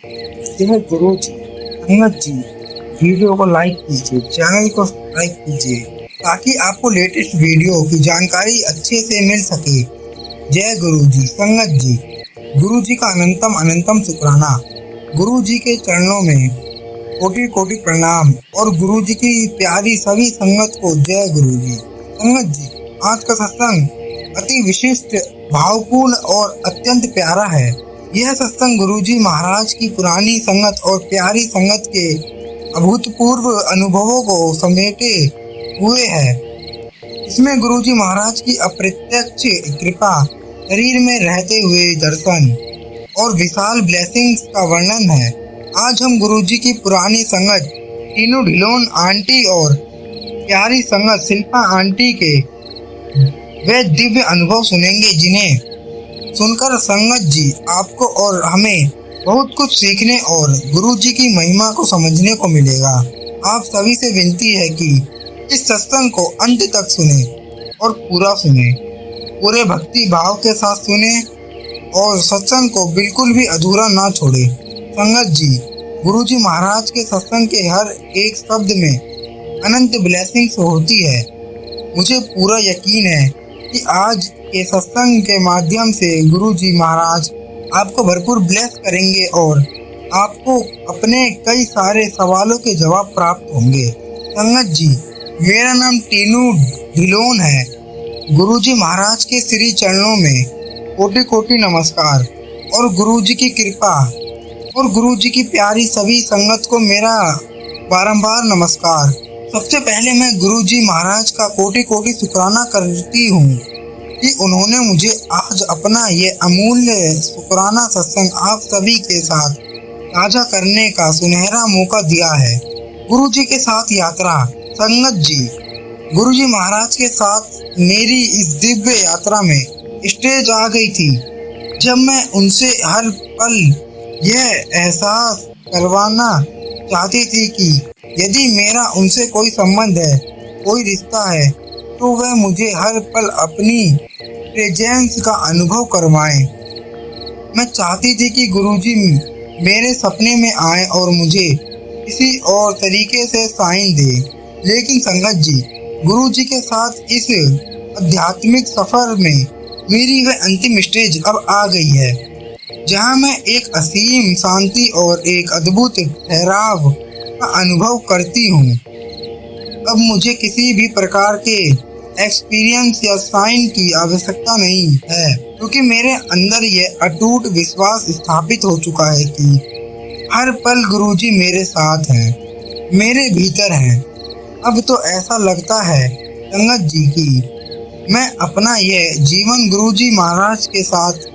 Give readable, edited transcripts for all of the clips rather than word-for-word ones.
जय गुरु जी। संगत जी, वीडियो को लाइक कीजिए, चैनल को सब्सक्राइब कीजिए ताकि आपको लेटेस्ट वीडियो की जानकारी अच्छे से मिल सके। जय गुरु जी। संगत जी, गुरु जी का अनंतम अनंतम शुक्राना। गुरु जी के चरणों में कोटि कोटि प्रणाम और गुरु जी की प्यारी सभी संगत को जय गुरु जी। संगत जी, आज का सत्संग अति विशिष्ट, भावपूर्ण और अत्यंत प्यारा है। यह सत्संग गुरुजी महाराज की पुरानी संगत और प्यारी संगत के अभूतपूर्व अनुभवों को समेटे हुए है। इसमें गुरुजी महाराज की अप्रत्यक्ष कृपा, शरीर में रहते हुए दर्शन और विशाल ब्लेसिंग्स का वर्णन है। आज हम गुरुजी की पुरानी संगत टीनू ढिलोन आंटी और प्यारी संगत शिल्पा आंटी के वे दिव्य अनुभव सुनेंगे, जिन्हें सुनकर संगत जी आपको और हमें बहुत कुछ सीखने और गुरु जी की महिमा को समझने को मिलेगा। आप सभी से विनती है कि इस सत्संग को अंत तक सुने और पूरा सुने, पूरे भक्ति भाव के साथ सुने और सत्संग को बिल्कुल भी अधूरा ना छोड़े। संगत जी, गुरु जी महाराज के सत्संग के हर एक शब्द में अनंत ब्लेसिंग्स होती है। मुझे पूरा यकीन है कि आज के सत्संग के माध्यम से गुरु जी महाराज आपको भरपूर ब्लेस करेंगे और आपको अपने कई सारे सवालों के जवाब प्राप्त होंगे। संगत जी, मेरा नाम टीनू ढिलोन है। गुरु जी महाराज के श्री चरणों में कोटि कोटि नमस्कार और गुरु जी की कृपा और गुरु जी की प्यारी सभी संगत को मेरा बारंबार नमस्कार। सबसे पहले मैं गुरु जी महाराज का कोटि कोटि शुक्राना करती हूँ कि उन्होंने मुझे आज अपना ये अमूल्य शुक्राना सत्संग आप सभी के साथ साझा करने का सुनहरा मौका दिया है। गुरु जी के साथ यात्रा। संगत जी, गुरु जी महाराज के साथ मेरी इस दिव्य यात्रा में स्टेज आ गई थी जब मैं उनसे हर पल यह एहसास करवाना चाहती थी कि यदि मेरा उनसे कोई संबंध है, कोई रिश्ता है, तो वह मुझे हर पल अपनी प्रेजेंस का अनुभव करवाएं। मैं चाहती थी कि गुरुजी मेरे सपने में आए और मुझे किसी और तरीके से साइन दे। लेकिन संगत जी, गुरुजी के साथ इस आध्यात्मिक सफर में मेरी वह अंतिम स्टेज अब आ गई है, जहां मैं एक असीम शांति और एक अद्भुत ठहराव का अनुभव करती हूँ। अब मुझे किसी भी प्रकार के एक्सपीरियंस या साइन की आवश्यकता नहीं है, क्योंकि मेरे अंदर यह अटूट विश्वास स्थापित हो चुका है कि हर पल गुरुजी मेरे साथ हैं, मेरे भीतर हैं। अब तो ऐसा लगता है संगत जी कि मैं अपना यह जीवन गुरुजी महाराज के साथ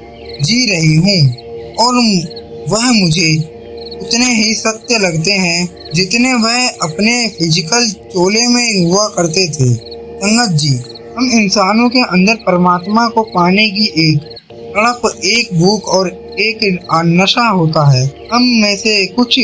जी रही हूँ और वह मुझे उतने ही सत्य लगते हैं जितने वह अपने फिजिकल चोले में हुआ करते थे। संगत जी, हम इंसानों के अंदर परमात्मा को पाने की एक तड़प, एक भूख और एक नशा होता है। हम में से कुछ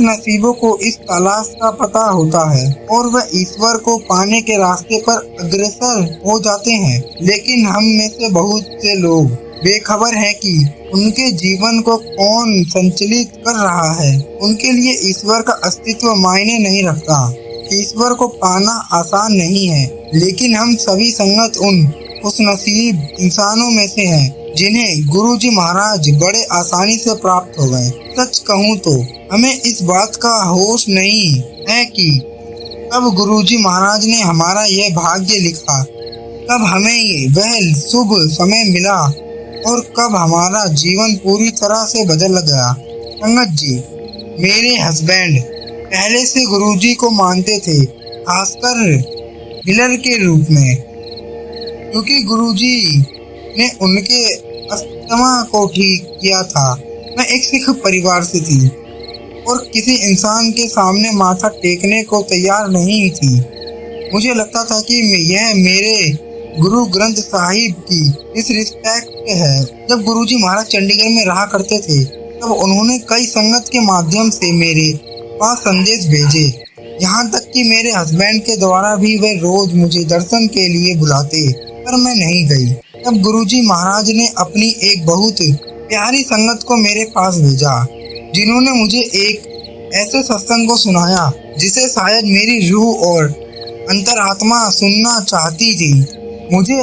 नसीबों को इस तलाश का पता होता है और वह ईश्वर को पाने के रास्ते पर अग्रसर हो जाते हैं। लेकिन हम में से बहुत से लोग बेखबर हैं कि उनके जीवन को कौन संचालित कर रहा है। उनके लिए ईश्वर का अस्तित्व मायने नहीं रखता। ईश्वर को पाना आसान नहीं है, लेकिन हम सभी संगत उन खुशनसीब इंसानों में से हैं जिन्हें गुरु जी महाराज बड़े आसानी से प्राप्त हो गए। सच कहूँ तो हमें इस बात का होश नहीं है कि कब गुरु जी महाराज ने हमारा यह भाग्य लिखा, कब हमें वह शुभ समय मिला और कब हमारा जीवन पूरी तरह से बदल गया। संगत जी, मेरे हस्बैंड पहले से गुरुजी को मानते थे, खासकर हिलर के रूप में, क्योंकि गुरुजी ने उनके अस्थमा को ठीक किया था। मैं एक सिख परिवार से थी और किसी इंसान के सामने माथा टेकने को तैयार नहीं थी। मुझे लगता था कि यह मेरे गुरु ग्रंथ साहिब की डिसरिस्पेक्ट है। जब गुरुजी महाराज चंडीगढ़ में रहा करते थे, तब उन्होंने कई संगत के माध्यम से मेरे पास संदेश भेजे। यहाँ तक कि मेरे हस्बैंड के द्वारा भी वे रोज मुझे दर्शन के लिए बुलाते, पर मैं नहीं गई। तब गुरुजी महाराज ने अपनी एक बहुत प्यारी संगत को मेरे पास भेजा, जिन्होंने मुझे एक ऐसे सत्संग को सुनाया जिसे शायद मेरी रूह और अंतरात्मा सुनना चाहती थी। मुझे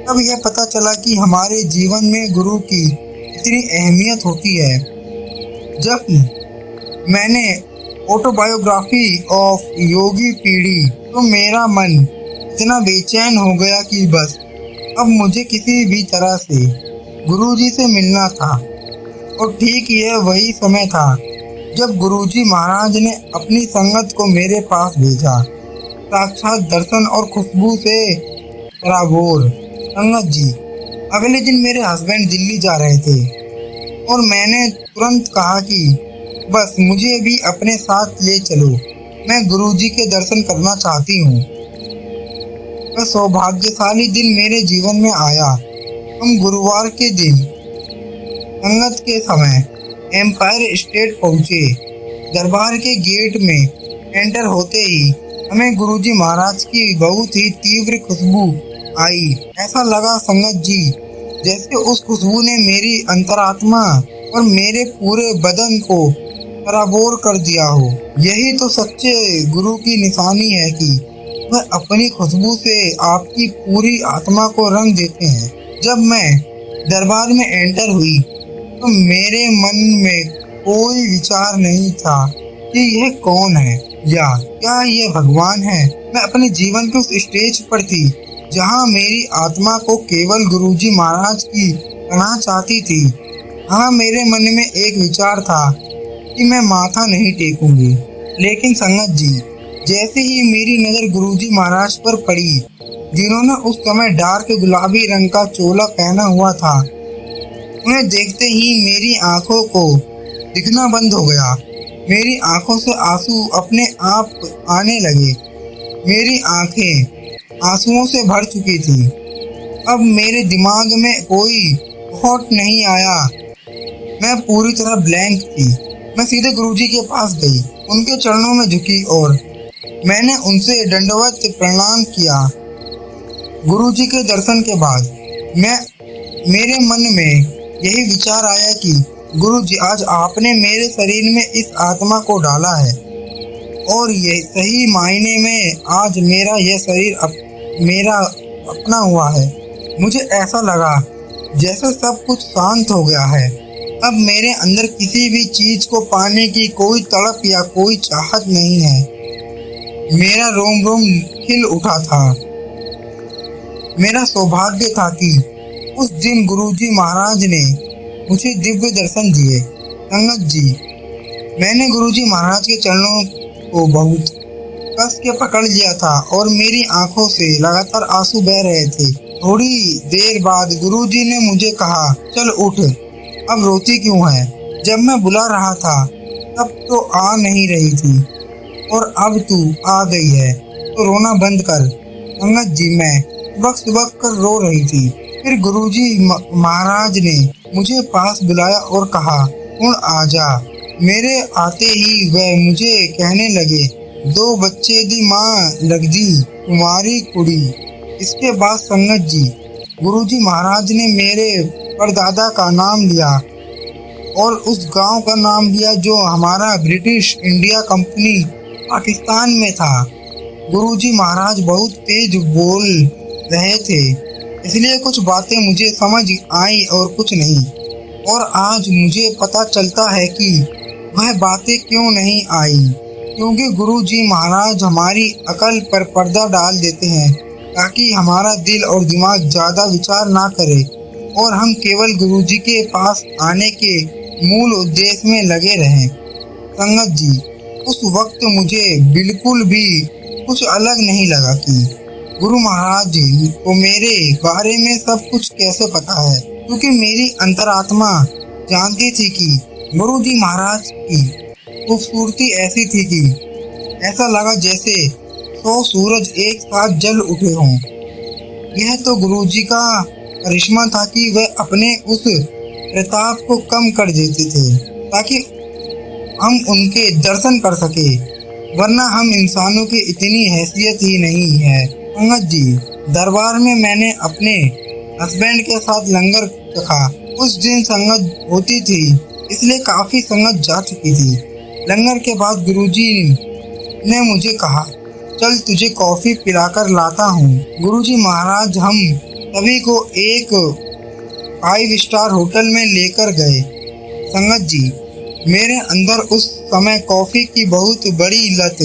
तब यह पता चला कि हमारे जीवन में गुरु की इतनी अहमियत होती है। जब मैंने ऑटोबायोग्राफी ऑफ योगी पढ़ी तो मेरा मन इतना बेचैन हो गया कि बस अब मुझे किसी भी तरह से गुरुजी से मिलना था। और ठीक यह वही समय था जब गुरुजी महाराज ने अपनी संगत को मेरे पास भेजा, साक्षात दर्शन और खुशबू से सराबोर। संगत जी, अगले दिन मेरे हस्बैंड दिल्ली जा रहे थे और मैंने तुरंत कहा कि बस मुझे भी अपने साथ ले चलो, मैं गुरुजी के दर्शन करना चाहती हूँ। वह सौभाग्यशाली दिन मेरे जीवन में आया। हम गुरुवार के दिन संगत के समय एम्पायर स्टेट पहुँचे। दरबार के गेट में एंटर होते ही हमें गुरुजी महाराज की बहुत ही तीव्र खुशबू आई। ऐसा लगा संगत जी जैसे उस खुशबू ने मेरी अंतरात्मा और मेरे पूरे बदन को सराबोर कर दिया हो। यही तो सच्चे गुरु की निशानी है कि वह अपनी खुशबू से आपकी पूरी आत्मा को रंग देते हैं। जब मैं दरबार में एंटर हुई तो मेरे मन में कोई विचार नहीं था कि यह कौन है या क्या यह भगवान है। मैं अपने जीवन के उस स्टेज पर थी जहां मेरी आत्मा को केवल गुरुजी महाराज की पनाह चाहती थी। हाँ, मेरे मन में एक विचार था कि मैं माथा नहीं टेकूंगी। लेकिन संगत जी, जैसे ही मेरी नज़र गुरुजी महाराज पर पड़ी, जिन्होंने उस समय डार्क गुलाबी रंग का चोला पहना हुआ था, उन्हें देखते ही मेरी आंखों को दिखना बंद हो गया। मेरी आंखों से आंसू अपने आप आने लगे। मेरी आंखें आंसुओं से भर चुकी थी। अब मेरे दिमाग में कोई थॉट नहीं आया। मैं पूरी तरह ब्लैंक थी। मैं सीधे गुरुजी के पास गई, उनके चरणों में झुकी और मैंने उनसे दंडवत प्रणाम किया। गुरुजी के दर्शन के बाद मेरे मन में यही विचार आया कि गुरुजी, आज आपने मेरे शरीर में इस आत्मा को डाला है और ये सही मायने में आज मेरा यह शरीर मेरा अपना हुआ है। मुझे ऐसा लगा जैसे सब कुछ शांत हो गया है। अब मेरे अंदर किसी भी चीज को पाने की कोई तड़प या कोई चाहत नहीं है। मेरा रोम रोम खिल उठा था। मेरा सौभाग्य था कि उस दिन गुरुजी महाराज ने मुझे दिव्य दर्शन दिए। संगत जी, मैंने गुरुजी महाराज के चरणों को बहुत कस के पकड़ लिया था और मेरी आंखों से लगातार आंसू बह रहे थे। थोड़ी देर बाद गुरुजी ने मुझे कहा, चल उठ, अब रोती क्यों है? जब मैं बुला रहा था तब तो आ नहीं रही थी और अब तू आ गई है तो रोना बंद कर। संगत जी, मैं सुबक कर रो रही थी। फिर गुरुजी महाराज ने मुझे पास बुलाया और कहा, उठ आजा। मेरे आते ही वह मुझे कहने लगे, 2 बच्चे दी माँ लगदी तुम्हारी कुड़ी। इसके बाद संगत जी, गुरुजी महाराज ने मेरे परदादा का नाम लिया और उस गांव का नाम लिया जो हमारा ब्रिटिश इंडिया कंपनी पाकिस्तान में था। गुरुजी महाराज बहुत तेज बोल रहे थे, इसलिए कुछ बातें मुझे समझ आई और कुछ नहीं। और आज मुझे पता चलता है कि वह बातें क्यों नहीं आई, क्योंकि गुरुजी महाराज हमारी अकल पर पर्दा डाल देते हैं ताकि हमारा दिल और दिमाग ज़्यादा विचार ना करे और हम केवल गुरुजी के पास आने के मूल उद्देश्य में लगे रहें। संगत जी, उस वक्त मुझे बिल्कुल भी कुछ अलग नहीं लगा कि गुरु महाराज जी को मेरे बारे में सब कुछ कैसे पता है, क्योंकि मेरी अंतरात्मा जानती थी कि गुरुजी महाराज की खूबसूरती ऐसी थी कि ऐसा लगा जैसे 100 सूरज एक साथ जल उठे हों। यह तो गुरुजी का करिश्मा था कि वह अपने उस प्रताप को कम कर देते थे ताकि हम उनके दर्शन कर सके, वरना हम इंसानों की इतनी हैसियत ही नहीं है। संगत जी, दरबार में मैंने अपने हस्बैंड के साथ लंगर चखा। उस दिन संगत होती थी इसलिए काफी संगत जा चुकी थी। लंगर के बाद गुरुजी ने मुझे कहा, चल तुझे कॉफी पिलाकर लाता हूँ। गुरुजी महाराज हम सभी को एक 5 स्टार होटल में लेकर गए। संगत जी, मेरे अंदर उस समय कॉफी की बहुत बड़ी लत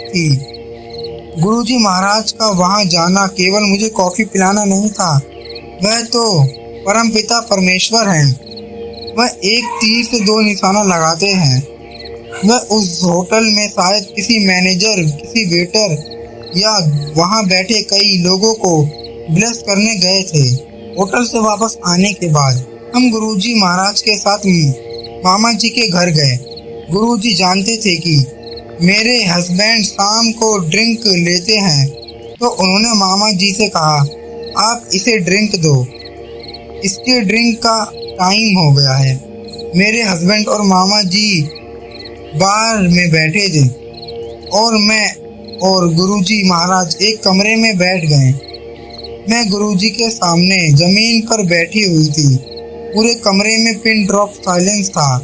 थी। गुरुजी महाराज का वहां जाना केवल मुझे कॉफी पिलाना नहीं था, वह तो परमपिता परमेश्वर हैं। वह एक तीर से 2 निशाना लगाते हैं। वह उस होटल में शायद किसी मैनेजर, किसी वेटर या वहां बैठे कई लोगों को ब्लेस करने गए थे। होटल से वापस आने के बाद हम गुरुजी महाराज के साथ मामा जी के घर गए। गुरुजी जानते थे कि मेरे हस्बैंड शाम को ड्रिंक लेते हैं, तो उन्होंने मामा जी से कहा, आप इसे ड्रिंक दो, इसके ड्रिंक का टाइम हो गया है। मेरे हस्बैंड और मामा जी बार में बैठे थे और मैं और गुरुजी महाराज एक कमरे में बैठ गए। मैं गुरुजी के सामने जमीन पर बैठी हुई थी। पूरे कमरे में पिन ड्रॉप साइलेंस था।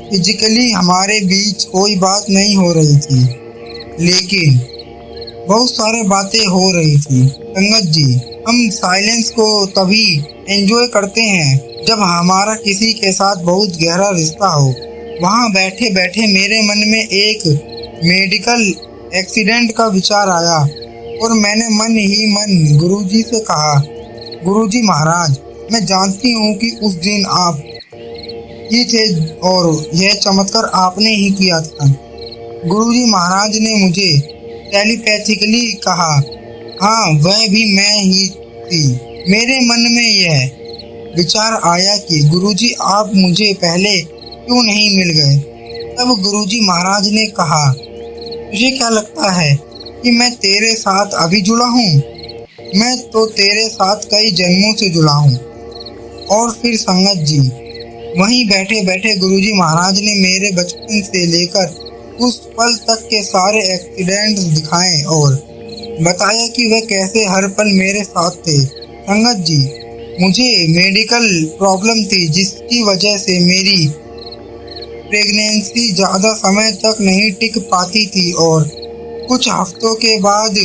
फिजिकली हमारे बीच कोई बात नहीं हो रही थी, लेकिन बहुत सारे बातें हो रही थी। संगत जी, हम साइलेंस को तभी एंजॉय करते हैं जब हमारा किसी के साथ बहुत गहरा रिश्ता हो। वहाँ बैठे बैठे मेरे मन में एक मेडिकल एक्सीडेंट का विचार आया और मैंने मन ही मन गुरुजी से कहा, गुरुजी महाराज, मैं जानती हूँ कि उस दिन आप ही थे और यह चमत्कार आपने ही किया था। गुरुजी महाराज ने मुझे टेलीपैथिकली कहा, हाँ वह भी मैं ही थी। मेरे मन में यह विचार आया कि गुरुजी आप मुझे पहले क्यों नहीं मिल गए। तब गुरुजी महाराज ने कहा, तुझे क्या लगता है कि मैं तेरे साथ अभी जुड़ा हूँ? मैं तो तेरे साथ कई जन्मों से जुड़ा हूँ। और फिर संगत जी, वहीं बैठे बैठे गुरुजी महाराज ने मेरे बचपन से लेकर उस पल तक के सारे एक्सीडेंट्स दिखाए और बताया कि वह कैसे हर पल मेरे साथ थे। संगत जी, मुझे मेडिकल प्रॉब्लम थी जिसकी वजह से मेरी प्रेगनेंसी ज़्यादा समय तक नहीं टिक पाती थी और कुछ हफ्तों के बाद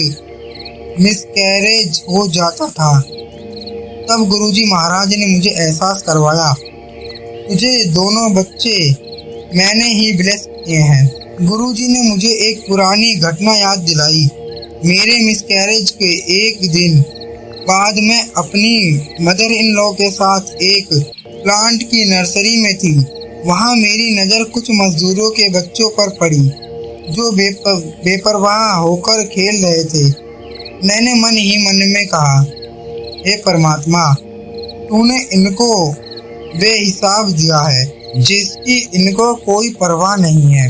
मिसकैरेज हो जाता था। तब गुरुजी महाराज ने मुझे एहसास करवाया, तुझे दोनों बच्चे मैंने ही ब्लेस किए हैं। गुरुजी ने मुझे एक पुरानी घटना याद दिलाई। मेरे मिसकैरेज के एक दिन बाद मैं अपनी मदर इन लॉ के साथ एक प्लांट की नर्सरी में थी। वहाँ मेरी नज़र कुछ मजदूरों के बच्चों पर पड़ी जो बेपरवाह होकर खेल रहे थे। मैंने मन ही मन में कहा, हे परमात्मा, तूने इनको बेहिसाब दिया है जिसकी इनको कोई परवाह नहीं है।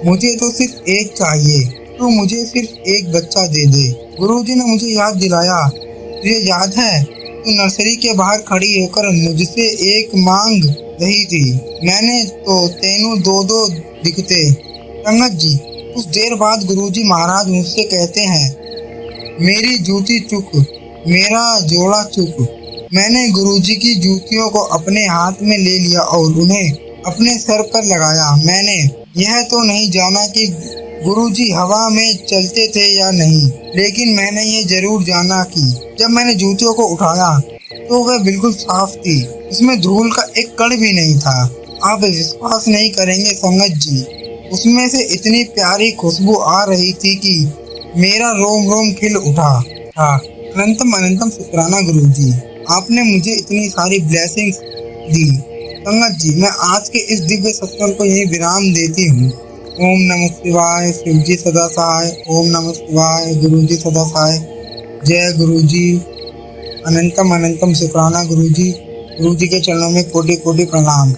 मुझे तो सिर्फ एक चाहिए, तू मुझे सिर्फ एक बच्चा दे दे। गुरुजी ने मुझे याद दिलाया, तुझे याद है तू नर्सरी के बाहर खड़ी होकर मुझसे एक मांग रही थी। मैंने तो तेनू 2-2 दिखते। संगत जी, कुछ देर बाद गुरुजी महाराज मुझसे कहते हैं, मेरी जूती चुक, मेरा जोड़ा चुक। मैंने गुरुजी की जूतियों को अपने हाथ में ले लिया और उन्हें अपने सर पर लगाया। मैंने यह तो नहीं जाना कि गुरुजी हवा में चलते थे या नहीं, लेकिन मैंने ये जरूर जाना कि जब मैंने जूतियों को उठाया तो वह बिल्कुल साफ थी, उसमें धूल का एक कण भी नहीं था। आप विश्वास नहीं करेंगे संगत जी, उसमें से इतनी प्यारी खुशबू आ रही थी कि मेरा रोम रोम खिल उठा था। अनंतम अनंतम शुक्राना गुरुजी, आपने मुझे इतनी सारी ब्लेसिंग्स दी। संगत जी, मैं आज के इस दिव्य सत्संग को यही विराम देती हूँ। ओम नमः शिवाय, शिवजी सदा सहाय। ओम नमः शिवाय, गुरुजी सदा सहाय। जय गुरुजी। अनंतम अनंतम शुक्राना गुरुजी। गुरुजी के चरणों में कोटि कोटि प्रणाम।